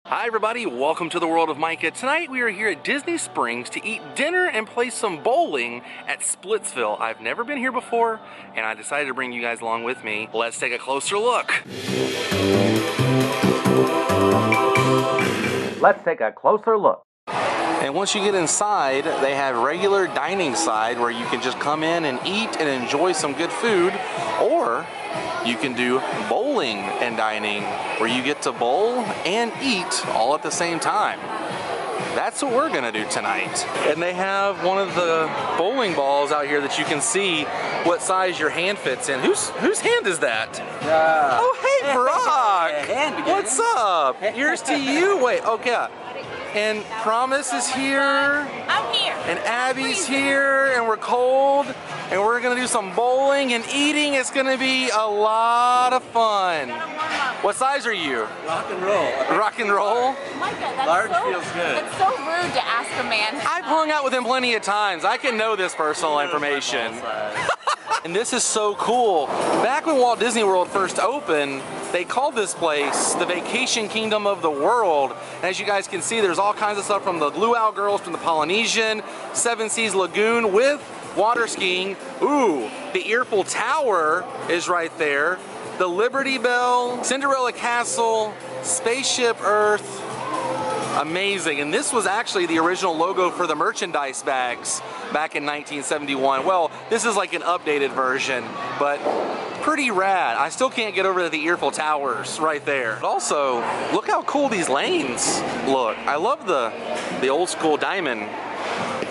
Hi everybody, welcome to the world of Micah. Tonight we are here at Disney Springs to eat dinner and play some bowling at Splitsville. I've never been here before and I decided to bring you guys along with me. Let's take a closer look. Let's take a closer look. And once you get inside, they have regular dining side where you can just come in and eat and enjoy some good food, or you can do bowling and dining where you get to bowl and eat all at the same time. That's what we're gonna do tonight. And they have one of the bowling balls out here that you can see what size your hand fits in. Whose hand is that? Oh, hey, Brock! What's up? Ears2You. Wait, okay. And Promise is here. I'm here. And Abby's here, and we're cold. And we're gonna do some bowling and eating. It's gonna be a lot of fun. What size are you? Rock and roll. Rock and roll? Micah, that's Large so, feels good. That's so rude to ask a man. I've hung out with him plenty of times. I can know this personal information. And this is so cool. Back when Walt Disney World first opened, they called this place the Vacation Kingdom of the World. And as you guys can see, there's all kinds of stuff from the Luau Girls, from the Polynesian, Seven Seas Lagoon with water skiing. Ooh, the Eiffel Tower is right there. The Liberty Bell, Cinderella Castle, Spaceship Earth. Amazing. And this was actually the original logo for the merchandise bags back in 1971. Well, this is like an updated version, but pretty rad. I still can't get over the Eiffel Towers right there. But also, look how cool these lanes look. I love the old school diamond.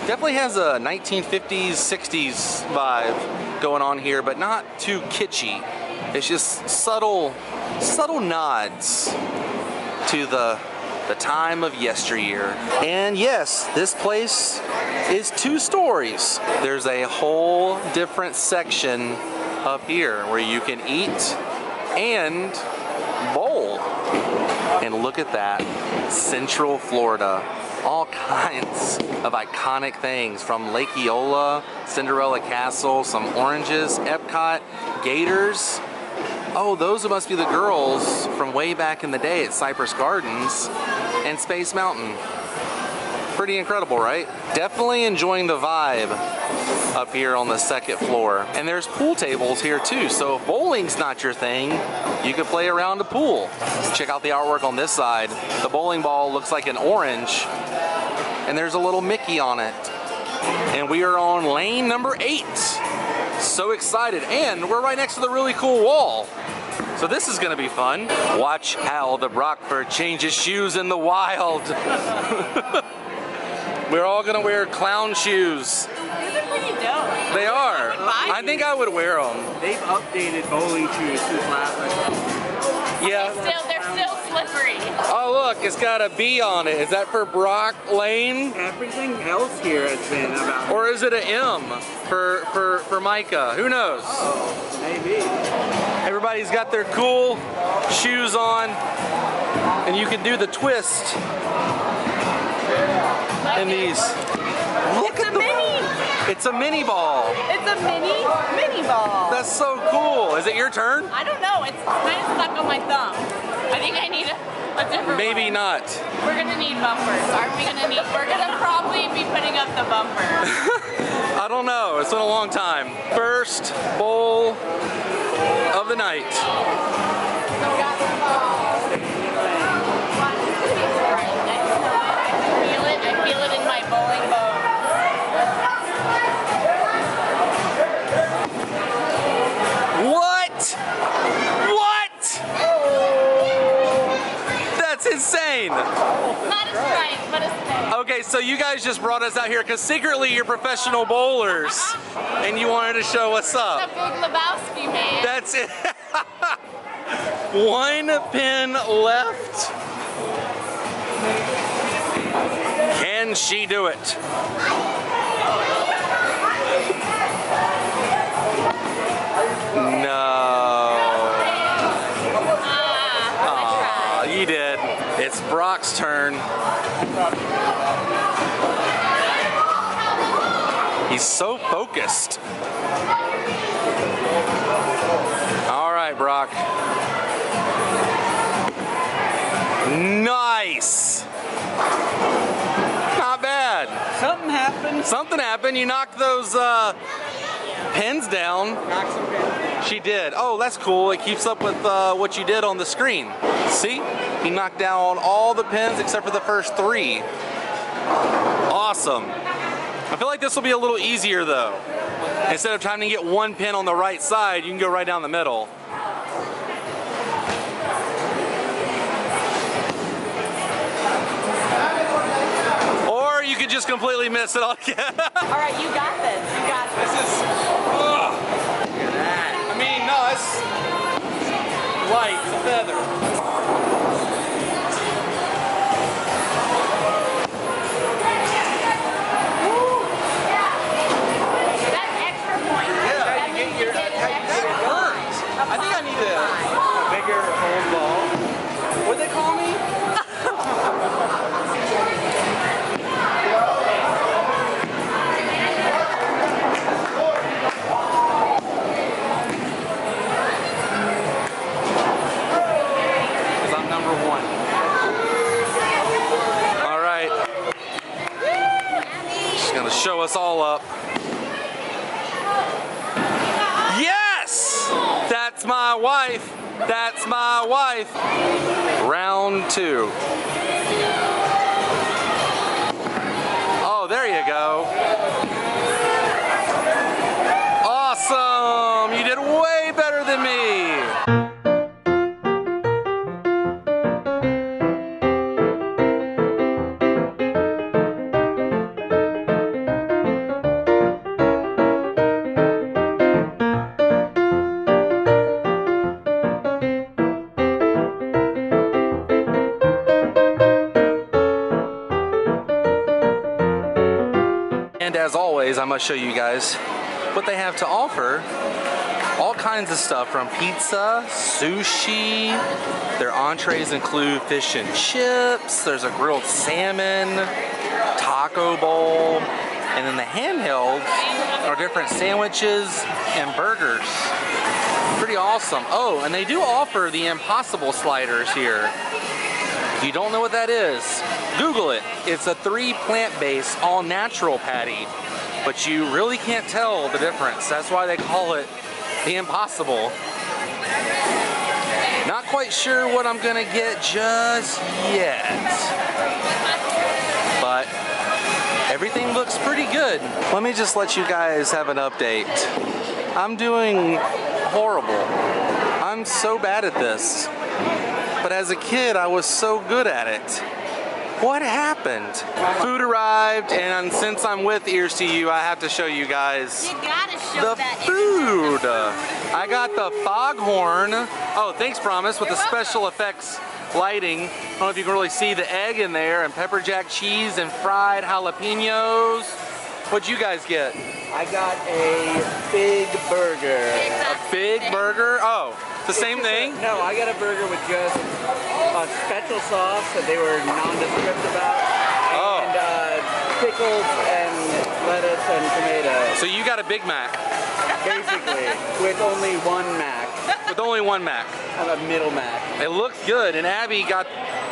Definitely has a 1950s, 60s vibe going on here, but not too kitschy. It's just subtle nods to the time of yesteryear. And yes, this place is 2 stories. There's a whole different section up here where you can eat and bowl. And look at that, Central Florida. All kinds of iconic things, from Lake Eola, Cinderella Castle, some oranges, Epcot, gators. Oh, those must be the girls from way back in the day at Cypress Gardens and Space Mountain. Pretty incredible, right? Definitely enjoying the vibe up here on the 2nd floor. And there's pool tables here too, so if bowling's not your thing, you could play around the pool. Check out the artwork on this side. The bowling ball looks like an orange, and there's a little Mickey on it. And we are on lane number 8. So excited, and we're right next to the really cool wall. So this is gonna be fun. Watch how the Brockford changes shoes in the wild. We're all gonna wear clown shoes. These are pretty dope. They are. I think I would wear them. They've updated bowling shoes since last year. Yeah. They're still slippery. Oh look, it's got a B on it. Is that for Brock Lane? Everything else here has been about. Or is it an M for Micah? Who knows? Oh, maybe. Everybody's got their cool shoes on, and you can do the twist in these. Look at the mini. It's a mini ball. It's a mini ball. That's so cool. Is it your turn? I don't know. It's kind of stuck on my thumb. I think I need a different Maybe one. not. We're gonna need bumpers. Aren't we gonna need? We're gonna probably be putting up the bumpers. I don't know. It's been a long time. First bowl of the night. I feel it in my bowling boat. What? What? That's insane. Not a strike, but a snake. Okay, so you guys just brought us out here because secretly you're professional bowlers and you wanted to show what's The up. Big Lebowski man. That's it. 1 pin left. Can she do it? No. I tried. You did. It's Brock's turn. He's so focused. All right, Brock. Nice. Something happened. You knocked those pins down. Knock some pins down. She did. Oh, that's cool. It keeps up with what you did on the screen. See? He knocked down all the pins except for the first 3. Awesome. I feel like this will be a little easier though. Instead of trying to get 1 pin on the right side, you can go right down the middle. Or you could just completely miss it all again. All right, you got this. You got this. This is, ugh. Look at that. I mean, no, that's light as a feather. That's extra point. Yeah, That means you get an extra point. I think I need a bigger home ball. What'd they call me? Show us all up. Yes! That's my wife. That's my wife. Round 2. Oh, there you go. Awesome! You did way better than me. And as always, I must show you guys what they have to offer. All kinds of stuff from pizza, sushi. Their entrees include fish and chips. There's a grilled salmon, taco bowl, and then the handhelds are different sandwiches and burgers. Pretty awesome. Oh, and they do offer the Impossible sliders here. If you don't know what that is, Google it. It's a 3 plant-based, all-natural patty, but you really can't tell the difference. That's why they call it the Impossible. Not quite sure what I'm gonna get just yet, but everything looks pretty good. Let me just let you guys have an update. I'm doing horrible. I'm so bad at this. But as a kid, I was so good at it. What happened? Food arrived, and since I'm with Ears2You, I have to show you guys You gotta show the that food. I got the foghorn. Oh, thanks, Promise, with the special effects lighting. I don't know if you can really see the egg in there, and pepper jack cheese and fried jalapenos. What'd you guys get? I got a big burger. A big burger? Oh, the same thing? No, I got a burger with just a special sauce that they were nondescript about. Oh. And pickles and lettuce and tomatoes. So you got a Big Mac. Basically, with only 1 Mac. With only 1 Mac. I'm a middle Mac. It looked good, and Abby got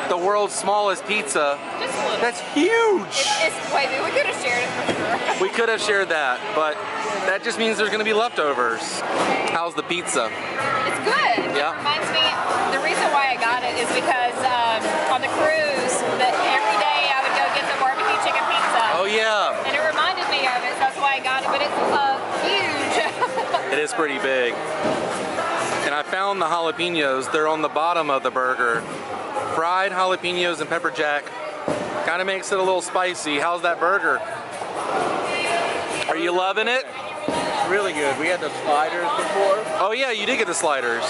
the world's smallest pizza. Just a little. That's huge! Wait, we could have shared it for sure. We could have shared that, but that just means there's gonna be leftovers. How's the pizza? It's good. Yeah. It reminds me, the reason why I got it is because on the cruise, that every day I would go get the barbecue chicken pizza. Oh yeah. And it reminded me of it, so that's why I got it, but it's huge. It is pretty big. And I found the jalapenos. They're on the bottom of the burger. Fried jalapenos and pepper jack. Kind of makes it a little spicy. How's that burger? Are you loving it? Really good. We had the sliders before. Oh yeah, you did get the sliders.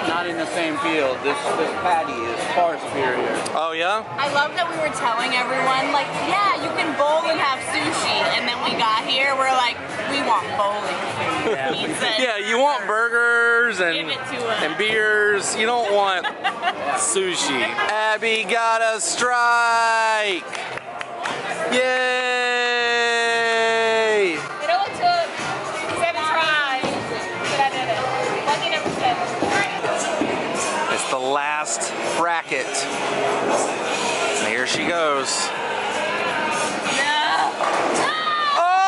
Not in the same field. This patty is far superior. Oh yeah? I love that we were telling everyone, like, yeah, you can bowl and have sushi, and then we got here, we're like, we want bowling food, pizza. Yeah, you want burgers Give it to us. and beers. You don't want sushi. Abby got a strike! Yay! It only took 7 tries, but I did it. Lucky number 7. It's the last bracket. And here she goes. No. Oh!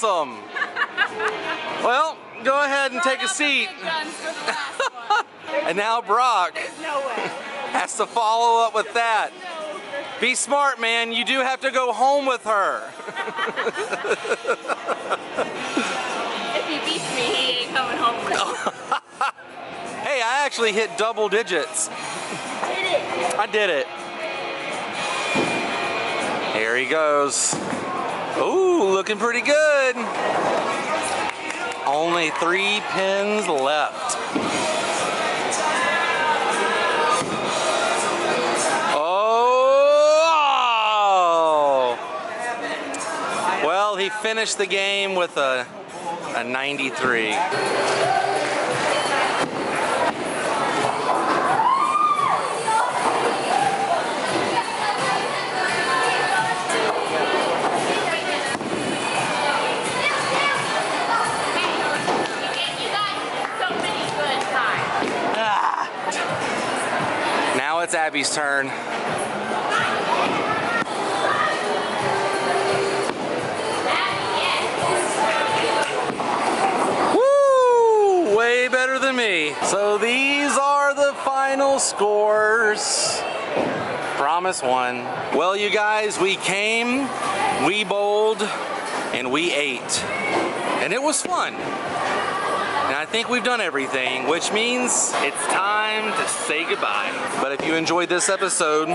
awesome. Well, go ahead and take a seat. And now Brock has to follow up with that. Be smart, man. You do have to go home with her. If he beats me, he ain't coming home with me. Hey, I actually hit double digits. I did it. Here he goes. Ooh, looking pretty good. Only 3 pins left. Oh! Well, he finished the game with a 93. Now it's Abby's turn. Woo! Way better than me. So these are the final scores. Promise one. Well, you guys, we came, we bowled, and we ate. And it was fun. And I think we've done everything, which means it's time to say goodbye. But if you enjoyed this episode,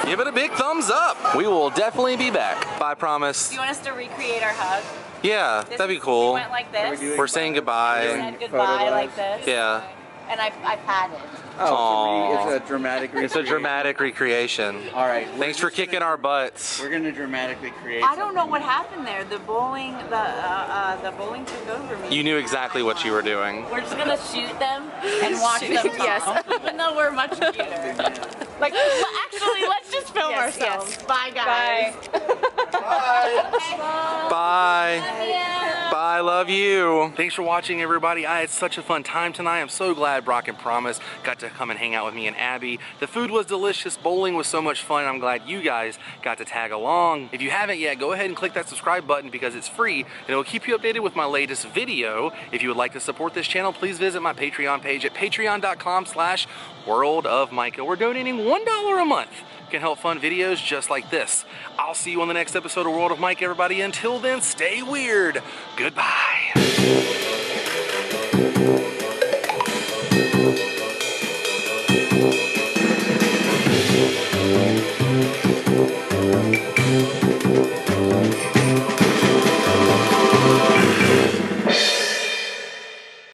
give it a big thumbs up. We will definitely be back. Bye, promise. Do you want us to recreate our hug? Yeah, that'd be cool. We went like this. We're saying goodbye. We said goodbye like this. Yeah. And I patted. Oh, it's a dramatic recreation. It's a dramatic recreation. All right. Thanks for kicking our butts. We're gonna dramatically create. I don't know what happened there. The bowling took over me. You knew exactly what you were doing. We're just gonna shoot them and watch them talk. Yes. Even though we're much cuter. Like, well, actually, let's just film ourselves. Yes. Bye, guys. Bye. Bye. Bye, love you. Thanks for watching, everybody. I had such a fun time tonight. I'm so glad Brock and Promise got to come and hang out with me and Abby. The food was delicious. Bowling was so much fun. I'm glad you guys got to tag along. If you haven't yet, go ahead and click that subscribe button because it's free and it will keep you updated with my latest video. If you would like to support this channel, please visit my Patreon page at patreon.com/worldofmicah. We're donating $1 a month. You can help fund videos just like this. I'll see you on the next episode of World of Micah, everybody. Until then, stay weird. Goodbye.